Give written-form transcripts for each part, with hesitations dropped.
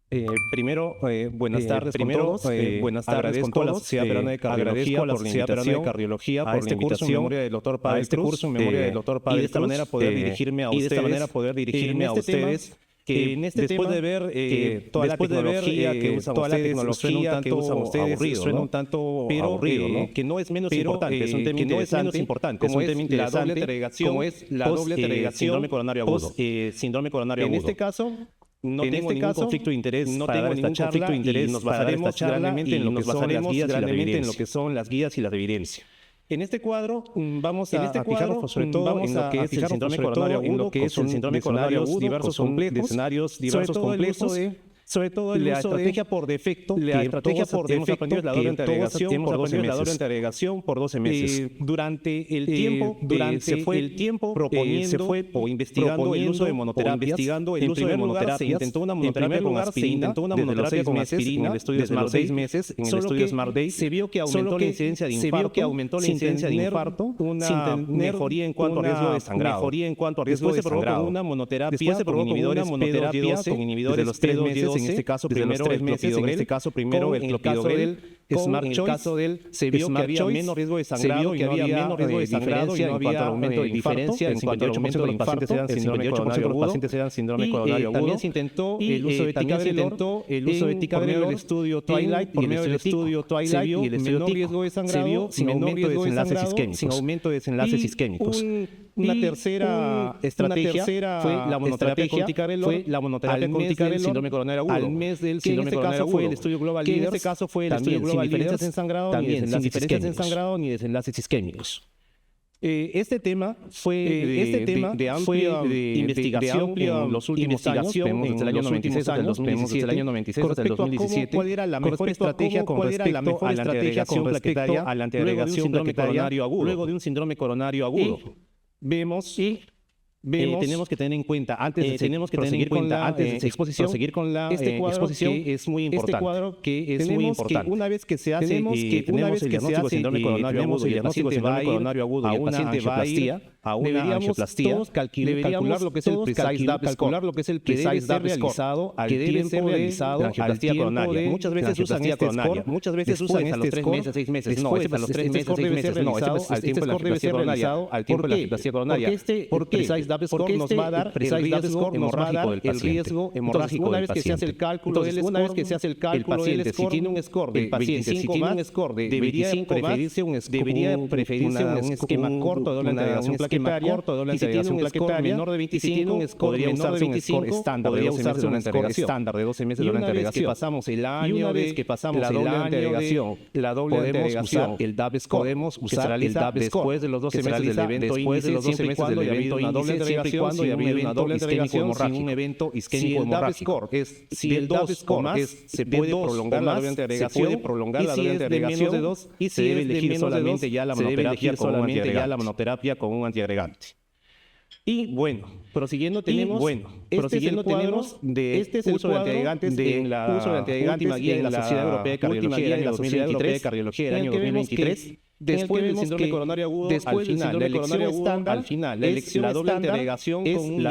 Buenas tardes con todos. Buenas tardes con toda la Sociedad Peruana de Cardiología por la invitación a este curso en memoria del doctor Padre Cruz, y de esta manera poder dirigirme a ustedes. Que después de ver toda la tecnología que usan ustedes, suena un tanto aburrido, ¿no? Que no es menos importante, es un tema interesante, como es la doble interrogación, síndrome coronario agudo. En este caso, no tengo ningún conflicto de interés, y nos basaremos grandemente en lo que son las guías y la evidencia. En este cuadro vamos a fijarnos sobre todo en lo que es el síndrome coronario agudo, que es un síndrome coronario agudo, diversos complejos, sobre todo la estrategia por defecto, hemos aprendido la doble interrogación por 12 meses. Durante el tiempo, se fue investigando el uso de monoterapias. En primer lugar, se intentó una monoterapia con aspirina desde los 6 meses en el estudio de SMART Day. Se vio que aumentó la incidencia de infarto, una mejoría en cuanto a riesgo de sangrado. Después se probó con una monoterapia con inhibidores de los 3 meses. En este caso, primero el clopidogrel, Smart Choice. Se vio que había menos riesgo de sangrado, y no había diferencia en cuanto al aumento de diferencia. En 58% de los pacientes eran síndrome coronario agudo. También se intentó el uso de ticagrelor por el estudio Twilight, se vio y el menor riesgo de sangrado sin aumento de desenlaces isquémicos. Una tercera estrategia fue la monoterapia con ticagrelor al síndrome coronario agudo. Al mes del síndrome coronario agudo, fue el estudio Global Leaders, sin diferencias en sangrado ni desenlaces isquémicos. Este tema fue de amplia investigación en los últimos años, desde el año 96 hasta el 2017, cuál era la mejor estrategia con respecto a la antiagregación plaquetaria luego de un síndrome coronario agudo. Tenemos que tener en cuenta, antes de seguir con la exposición, que es muy importante. Una vez que se hace, tenemos el diagnóstico de síndrome coronario agudo y el paciente va a ir a una angioplastia, todos calcular lo que es el precise DAP score, que debe ser realizado al tiempo de la angioplastia coronaria. Muchas veces usan este score, a los 3 meses, 6 meses. No, a los 3 meses, 6 meses. No, este score debe ser realizado al tiempo de la angioplastia coronaria. Porque este precise DAP score nos va a dar el riesgo hemorrágico del paciente. Entonces, una vez que se hace el cálculo del score, el paciente, si tiene un score de 25 más, debería preferirse un esquema corto de doble agregación plaquetaria, y si tiene un score menor de 25, podría usarse un score estándar de 12 meses de doble agregación. Y una vez que pasamos la doble agregación, podemos usar el DAP score. Podemos usar el DAP después de los 12 meses del evento índice, siempre y cuando haya habido una doble agregación, sin un evento isquémico hemorrágico. Si el DAP score se puede prolongar la doble agregación, y si es de menos de 2, se debe elegir solamente ya la monoterapia con un antiagregante. Y bueno, prosiguiendo tenemos este es el cuadro de uso de antiagregantes en la última guía de la Sociedad Europea de Cardiología del año 2023. Después del síndrome coronario agudo, al final, la doble agregación con un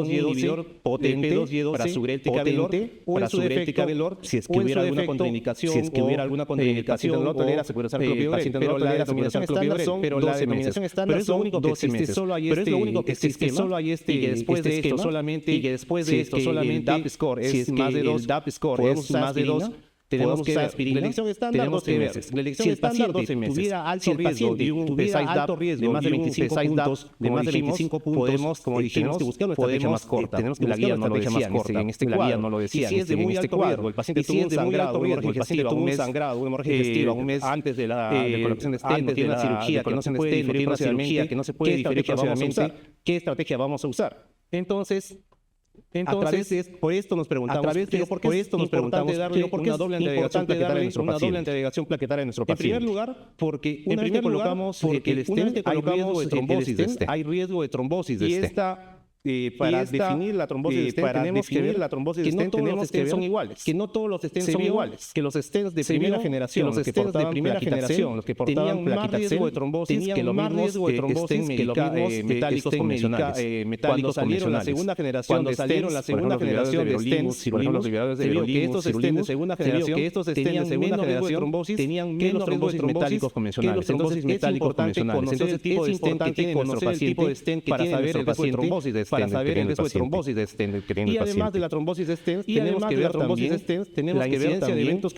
inhibidor potente para subrel ticagrelor, si es que hubiera alguna contraindicación, no tolera, se puede usar clopidogrel, pero la denominación estándar son 12 meses. Pero es lo único que existe, solo hay y que después de esto solamente el DAP score es más de 2, podemos usar más de 2. Tenemos que ver aspirina, la elección estándar 12 meses. Si el paciente tuviera alto riesgo de un de más de 25 puntos, como dijimos, tenemos que buscar una estrategia más corta. La guía no lo decía, si es de muy alto riesgo, el paciente tuvo un sangrado, una hemorragia digestiva, un mes antes de la colocación de stent, no tiene una cirugía que no se puede diferir próximamente, ¿qué estrategia vamos a usar? Entonces, por esto nos preguntamos, ¿por qué es importante darle una doble agregación plaquetaria a nuestro paciente? En primer lugar, porque una vez que colocamos el stent, hay riesgo de trombosis de este. para definir la trombosis de stent tenemos que ver la trombosis de stent, tenemos que ver son iguales, que no todos los stents son iguales, que los stents de primera generación, los stents de primera generación, los que portaban más riesgo de trombosis que los mismos stents metálicos convencionales. Cuando salieron la segunda generación de stents, se vio que estos stents de segunda generación tenían menos riesgo de trombosis, tenían menos trombosis metálicos convencionales. Entonces es importante conocer el tipo de stent que tiene nuestro paciente para saber el riesgo de trombosis de stent. Para saber el riesgo de trombosis de stent que tiene el paciente. Y además de la trombosis de stent, tenemos que ver también la incidencia de eventos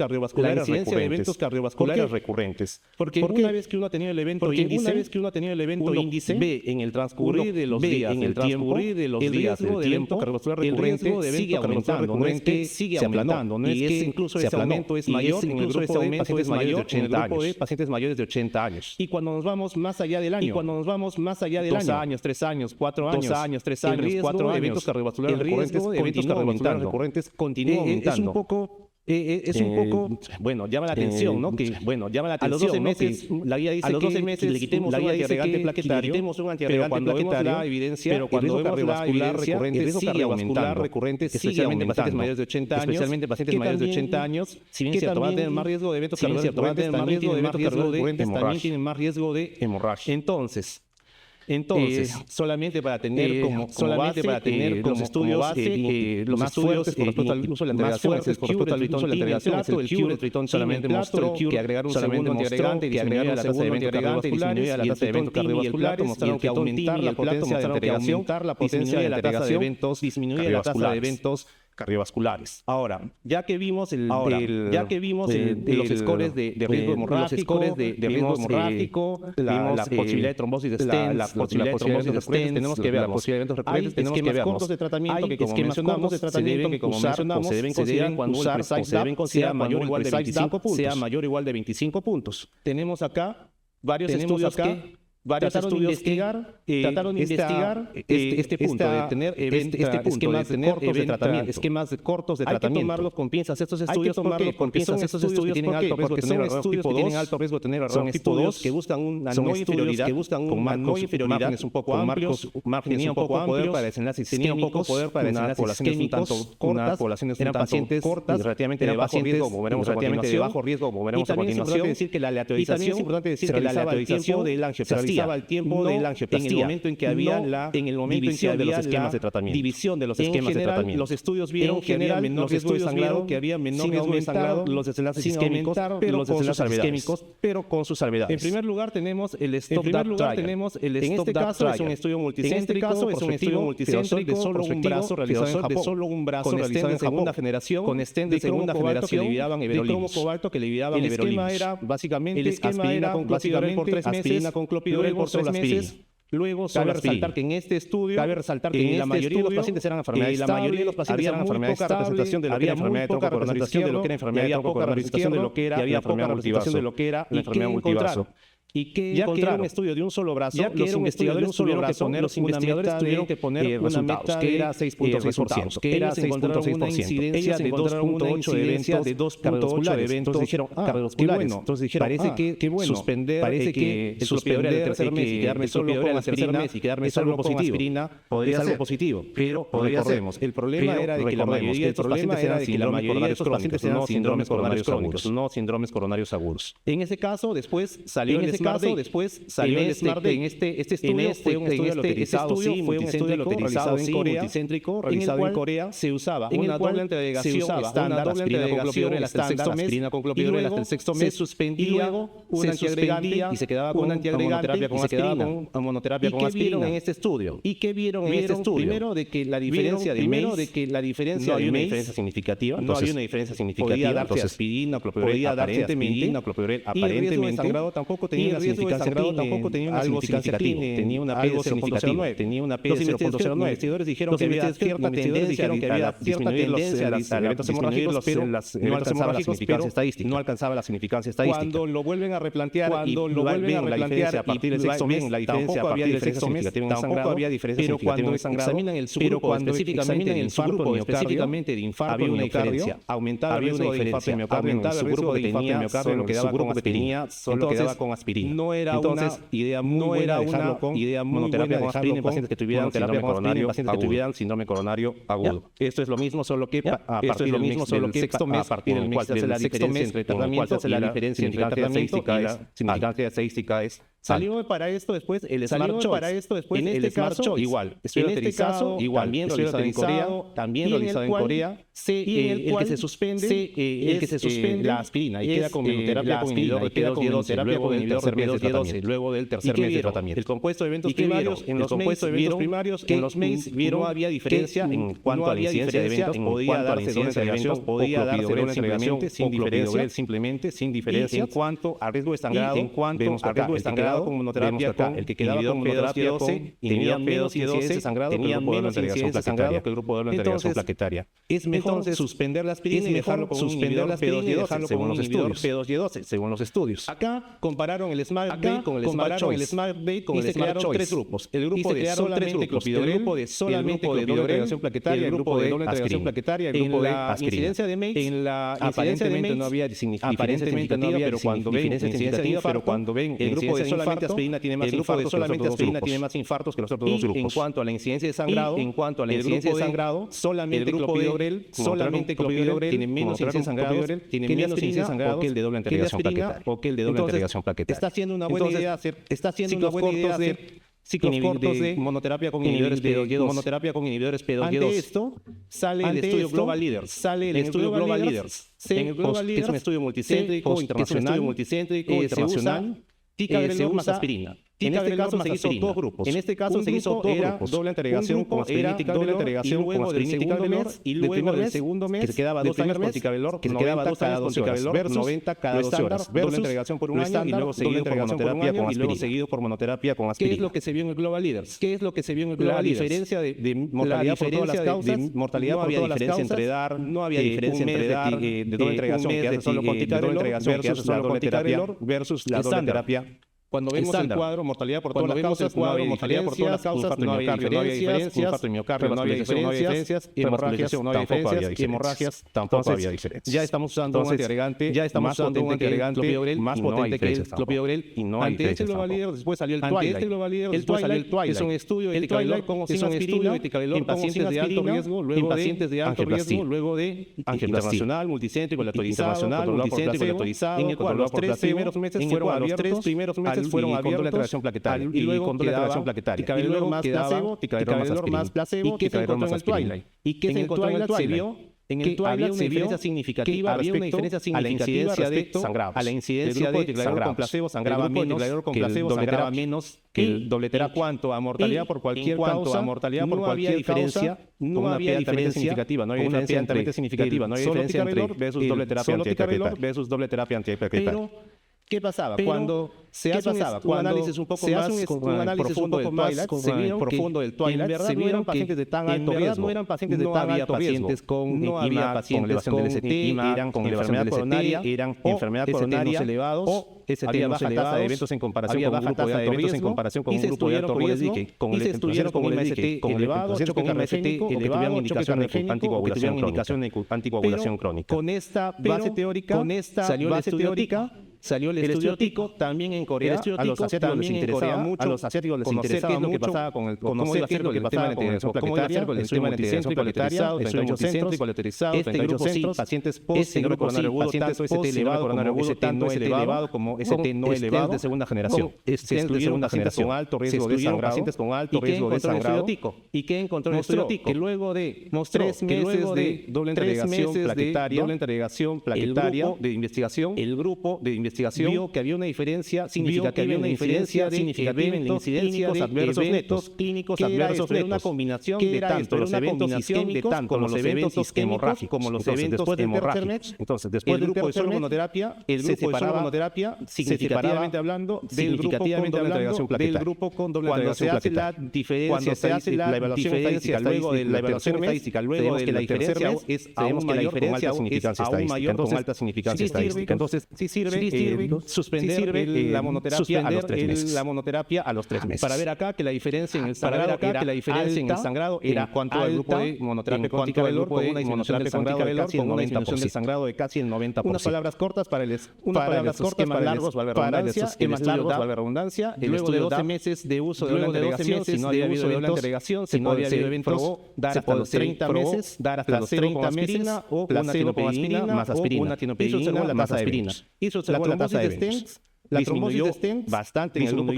cardiovasculares recurrentes. Porque una vez que uno ha tenido el evento índice, ve en el transcurrir de los días, en el transcurrir de los días, el evento cardiovascular recurrente sigue aumentando, no es que sigue aumentando, no es que incluso ese aumento es mayor en el grupo de pacientes mayores de 80 años. Pacientes mayores de 80 años. Y cuando nos vamos más allá del año, 2 años, 3 años, 4 años, 2 años, 3 años, 4 años, eventos cardiovasculares recurrentes continúa aumentando. Es un poco, bueno, llama la atención, ¿no? A los 12 meses, la guía dice que le quitemos un antiagregante plaquetario, pero cuando vemos la evidencia, el riesgo cardiovascular recurrente sigue aumentando, especialmente en pacientes mayores de 80 años, si bien es cierto, van a tener más riesgo de eventos cardiovasculares, también tienen más riesgo de hemorragia. Entonces, solamente para tener como estudios más fuertes con respecto al uso de la antiagregante, el Cure solamente mostró que agregar un segundo antiagregante disminuía la tasa de evento cardiovascular, mostraron que aumentar la potencia de integración disminuía la tasa de eventos cardiovasculares. Ahora, ya que vimos los scores de riesgo hemorrágico, la posibilidad de trombosis de stents, tenemos que ver la posibilidad de eventos recurrentes, tenemos que ver cortos de tratamiento que como mencionamos se deben considerar cuando el prescriptor sea mayor o igual de 25 puntos. Tenemos acá varios estudios que trataron de investigar este punto de tener esquemas cortos de tratamiento. Hay que tomarlos con pinzas estos estudios, porque tienen alto riesgo de tener errores tipo 2, que buscan una no inferioridad, con márgenes un poco amplios, tenían poco poder para desenlaces isquémicos, unas poblaciones un tanto cortas, relativamente de bajo riesgo, como veremos a continuación, y también es importante decir que la aleatorización se realizaba al tiempo de la angioplastia. El tiempo de la angioplastia, en el momento en que había la división de los esquemas de tratamiento. Los estudios vieron que había menor riesgo de sangrado, los desenlaces isquémicos, pero con sus salvedades. En primer lugar tenemos el Stop That Trial. En este caso es un estudio multicéntrico de solo un brazo realizado en Japón, con stent de segunda generación, que le liberaban everolimus. El esquema era básicamente aspirina con clopidogrel por 3 meses, por 3 meses. Luego, cabe resaltar que en este estudio, la mayoría de los pacientes eran enfermedades representación de lo que era enfermedad de tronco coronario izquierdo, había poca representación de lo que era la enfermedad multivaso. Y que ya que era un estudio de un solo brazo, los investigadores tuvieron que poner una meta que era 6.6%, que era encontraron una incidencia de 2.8 de eventos cardiovasculares. Entonces dijeron, parece que suspender el tercer mes y quedarme solo con aspirina podría ser algo positivo, pero recordemos, el problema era de que la mayoría de estos pacientes eran síndromes coronarios crónicos, no síndromes coronarios agudos. En ese caso, después salió el este estudio fue un estudio loterizado realizado en Corea, se usaba una doble antiagregación estándar, aspirina con clopidogrel hasta el sexto mes, se suspendía un antiagregante y se quedaba con monoterapia con aspirina. En este estudio. ¿Y qué vieron en este estudio? Primero, de que la diferencia de no había una diferencia significativa. Podía darse aspirina, clopidogrel aparentemente, y el riesgo de sangrado tampoco tenía algo significativo, tenía una P de 0.09. Los investigadores dijeron que había cierta tendencia a disminuir los eventos hemorrágicos, pero no alcanzaba la significancia estadística. Cuando lo vuelven a replantear a partir del sexto mes, tampoco había diferencia significativa en cuando examinan el subgrupo, específicamente de infarto había una diferencia, aumentaba el riesgo de infarto de miocardio en el subgrupo que tenía, solo quedaba con aspirina. aspirina. No era Entonces, idea muy buena dejarlo con monoterapia con aspirina en pacientes que tuvieran terapia coronario pacientes que tuvieran síndrome coronario agudo. Esto es lo mismo, solo que a partir del sexto mes, a partir del cual se hace la diferencia entre tratamiento, la diferencia entre significancia estadística es salió para esto después el Smart Choice. En este caso, igual. En este caso, igual. También realizado en Corea. El que se suspende la aspirina y queda con monoterapia con inhibidor de P2Y12 luego del tercer mes de tratamiento. El compuesto de eventos primarios en los MEIS vieron no había diferencia en cuanto a la incidencia de eventos, podía darse una integración simplemente sin diferencia. En cuanto al riesgo de sangrado, vemos acá el que quedaba con monoterapia con P2Y12 tenía menos incidencia de sangrado que el grupo de doble integración plaquetaria. Es mejor suspender la aspirina y dejarlo con un inhibidor P2Y12 según los estudios. Acá compararon el Smart Date con el Smart Choice y se crearon tres grupos. El grupo de solamente clopidogrel, el grupo de doble integración plaquetaria, el grupo de doble integración plaquetaria, el grupo de incidencia de MEIS. En la aparentemente no había diferencia significativa, pero cuando ven el grupo de solamente aspirina tiene más infartos que los otros dos grupos. En cuanto a la incidencia de sangrado, solamente clopidogrel tiene menos incidencia de sangrado que el de doble integración plaquetaria. Está siendo una buena idea hacer ciclos cortos de monoterapia con inhibidores P2Y12. Ante esto, sale el estudio Global Leaders. En el Global Leaders, que es un estudio multicéntrico, internacional, ticagrelor más aspirina. En este caso se hizo dos grupos. En este caso se hizo dos grupos. Doble integración con aspirina y luego del segundo mes, que se quedaba 2 años con ticagrelor, que se quedaba 2 cada 12 horas, 90 cada 12 horas, doble integración por un año y luego seguido por monoterapia con aspirina. ¿Qué es lo que se vio en el Global Leaders? La diferencia de mortalidad por todas las causas, no había diferencia entre dar, de doble integración que hace solo con ticagrelor versus la doble terapia. Cuando vemos el cuadro, mortalidad por todas las causas, no había diferencias, infarto de miocardio, no había diferencias, hemorragias, tampoco había diferencias. Ya estamos usando un antiagregante más potente que el clopidogrel y no hay diferencias. Ante este Global Leader, después salió el Twilight. Es un estudio de ticagrelor con o sin aspirina en pacientes de alto riesgo, luego de internacional, multicéntrico, aleatorizado, en el cual los 3 primeros meses fueron abiertos fueron abiertos con doble integración plaquetaria y luego ticagrelor más placebo, y que se encontró en el Twilight. ¿Y qué se encontró en el Twilight? En el Twilight había una diferencia significativa a la incidencia de sangrados. A la incidencia de ticagrelor con placebo sangraba menos que el doble terapia. En cuanto a mortalidad por cualquier causa, no había diferencia significativa. No había diferencia entre versus doble terapia antiplaquetaria. ¿Qué pasaba? Cuando se hace un análisis un poco más profundo del Twilight, se vieron pacientes de tan alto riesgo. No eran pacientes de tan alto riesgo. No había pacientes con LST, eran con enfermedad coronaria, enfermedad coronaria elevados, había baja tasa de eventos en comparación con un grupo de alto riesgo, con un grupo de alto riesgo, y se estudiaron con LST elevado, choque cardíaco elevado, indicación de anticoagulación crónica. Con esta base teórica, salió el estudio TICO, también en Corea. A los asiáticos les interesaba mucho lo que pasaba con el tema de integración plaquetaria, este grupo sí, pacientes post-síndrome coronario agudo, tanto ST elevado como ST no elevado de segunda generación. Se excluyeron pacientes con alto riesgo de sangrado. ¿Y qué encontró en el estudio TICO? Que luego de 3 meses de doble integración plaquetaria de investigación, el grupo de investigación vio que había una diferencia significativa en la incidencia de clínicos adversos netos, una combinación de tanto los eventos isquémicos como los eventos hemorrágicos. Entonces, después del grupo de solo monoterapia, el grupo de solo monoterapia, significativamente hablando, del grupo con doble integración plaquetaria. Cuando se hace la evaluación estadística, luego de la evaluación estadística, luego de la diferencia es aún mayor con alta significancia estadística. Entonces, sí sirve. suspender la monoterapia a los 3 meses. Para ver acá que la diferencia en el sangrado era en cuanto al grupo de monoterapia con ticagrelor con una disminución del sangrado de casi el 90%. Unas palabras cortas para el esquema largos, valga redundancia. Luego de 12 meses de uso de doble agregación, si no había habido eventos, probó dar hasta los 30 meses, o una tinopedina más aspirina. Una tinopedina más aspirina. Hizo la trombosis de stents. La trombosis de stents bastante en el grupo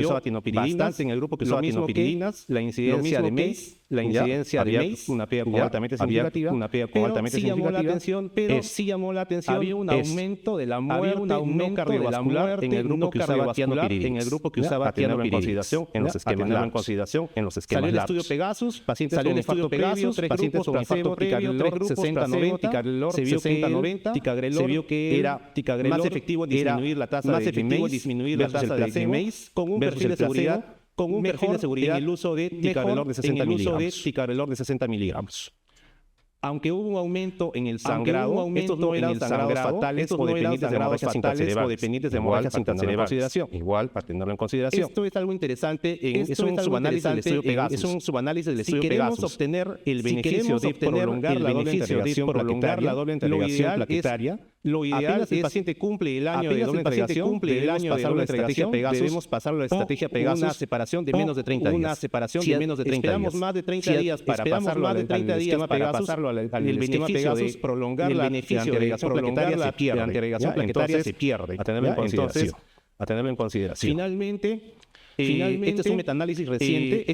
que usaba tinopiridinas, la incidencia de MACE, una PEA altamente significativa, pero sí llamó la atención, había un aumento de la muerte no cardiovascular en el grupo que usaba tinopiridinas, a tenerlo en consideración en los esquemas largos. Salió el estudio Pegasus, pacientes con infarto previo, pacientes con infarto previo, 60-90, se vio que era más efectivo en disminuir la tasa de MACE con un perfil de seguridad en el uso de ticagrelor de 60 miligramos. Aunque hubo un aumento en el sangrado, estos no eran sangrados fatales o dependientes de hemorragias intracerebrales. Igual, para tenerlo en consideración. Esto es algo interesante, es un subanálisis del estudio Pegasus. Si queremos obtener el beneficio de prolongar la doble entregación plaquetaria, lo ideal es que el paciente cumple el año de doble entregación, debemos pasarlo a la estrategia Pegasus, una separación de menos de 30 días. Esperamos más de 30 días para pasarlo al esquema Pegasus, prolongar la agregación plaquetaria se pierde. A tenerlo en consideración. Finalmente, este es un metaanálisis reciente.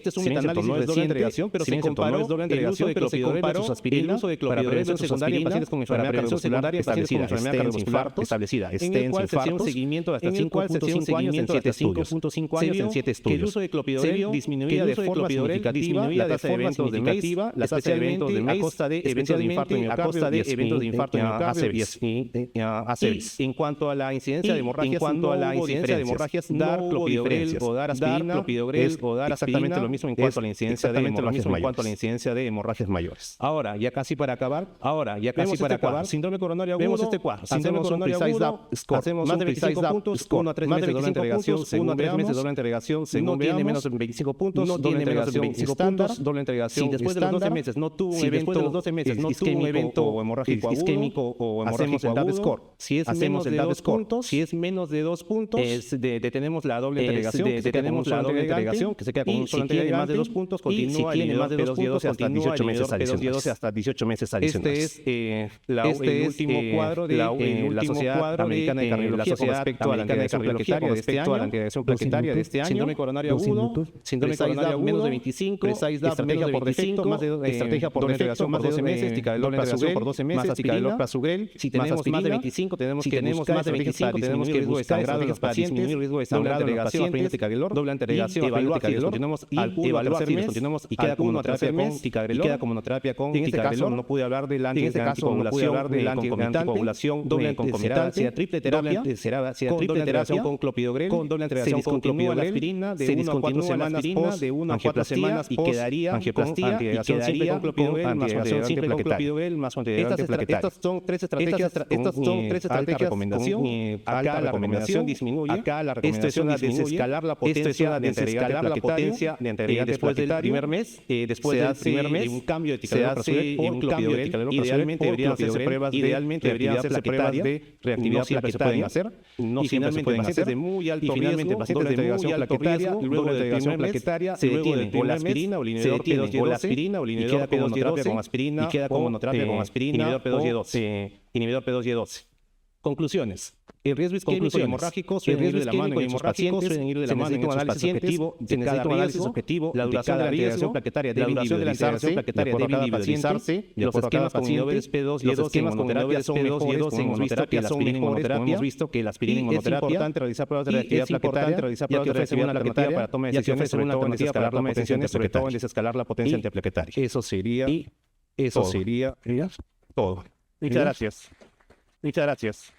No es doble entregación, pero se comparó el uso de clopidogrel versus aspirina para prevención secundaria en pacientes con enfermedad cardiovascular establecida, en el cual se hacía un seguimiento de hasta 5.5 años en 7 estudios. Que el uso de clopidogrel disminuía de forma significativa la tasa de eventos de MACE, especialmente a costa de eventos de infarto miocardio y en cuanto a la incidencia de hemorragias, dar clopidogrel o dar clopidogrel o dar exactamente lo mismo en cuanto a la incidencia de hemorragias mayores. Ahora, ya casi para acabar, síndrome coronario agudo, vemos este cuadro. Hacemos un más de 25 puntos, 1 a 3 meses de doble entregación, según tiene menos de 25 puntos, no tiene menos de 25 puntos, doble entregación. Si después de los 12 meses no tuvo un evento o hemorrágico isquémico o hemorrágico agudo, si es menos de 2 puntos, detenemos la doble entregación, que se queda con un solo integrante, más de 2 puntos, continúa, si tiene más de 2 puntos, hasta 18 meses adicionales. Este es el último cuadro de la Sociedad Americana de Cardiología respecto a la antiagregación plaquetaria de este año. Síndrome coronario agudo, menos de 25, estrategia por defecto, estrategia por doble entregación por 12 meses, ticagrelor por 12 meses, más ticagrelor plazugrel. Si tenemos más de 25, tenemos que buscar estrategias para disminuir el riesgo de sangrado en los pacientes, doble entregación, evaluar continuamos y queda como monoterapia con ticagrelor. No pude hablar de la anticoagulación, doble concomitante, sea triple terapia con clopidogrel, con doble entregación con clopidogrel, se discontinúa la aspirina de 1 a 4 semanas y quedaría angioplastia con clopidogrel más antiagregante plaquetario. Estas son 3 estrategias alta recomendación. Acá la recomendación disminuye. Esto es una desescalar la potencia de antiagregante después del primer mes, un cambio de ticagrelor por clopidogrel. Idealmente deberían hacerse pruebas de reactividad plaquetaria. No siempre se pueden hacer. De muy alto riesgo, pacientes de integración plaquetaria, luego de integración plaquetaria, se detiene o la aspirina o el inhibidor P2Y12 y queda como monoterapia con aspirina, inhibidor P2Y12. Conclusiones. El riesgo isquémico y hemorrágico suelen ir de la mano en estos pacientes. Se necesita un análisis objetivo. La duración de la integración plaquetaria debe individualizarse los esquemas con inhibidores P2 y los esquemas con inhibidores P2 y hemos visto que la aspirina en monoterapia. Es importante realizar pruebas de reactividad plaquetaria y que ofrece una alternativa para toma de decisiones, sobre todo en desescalar la potencia antiplaquetaria. Eso sería todo. Muchas gracias.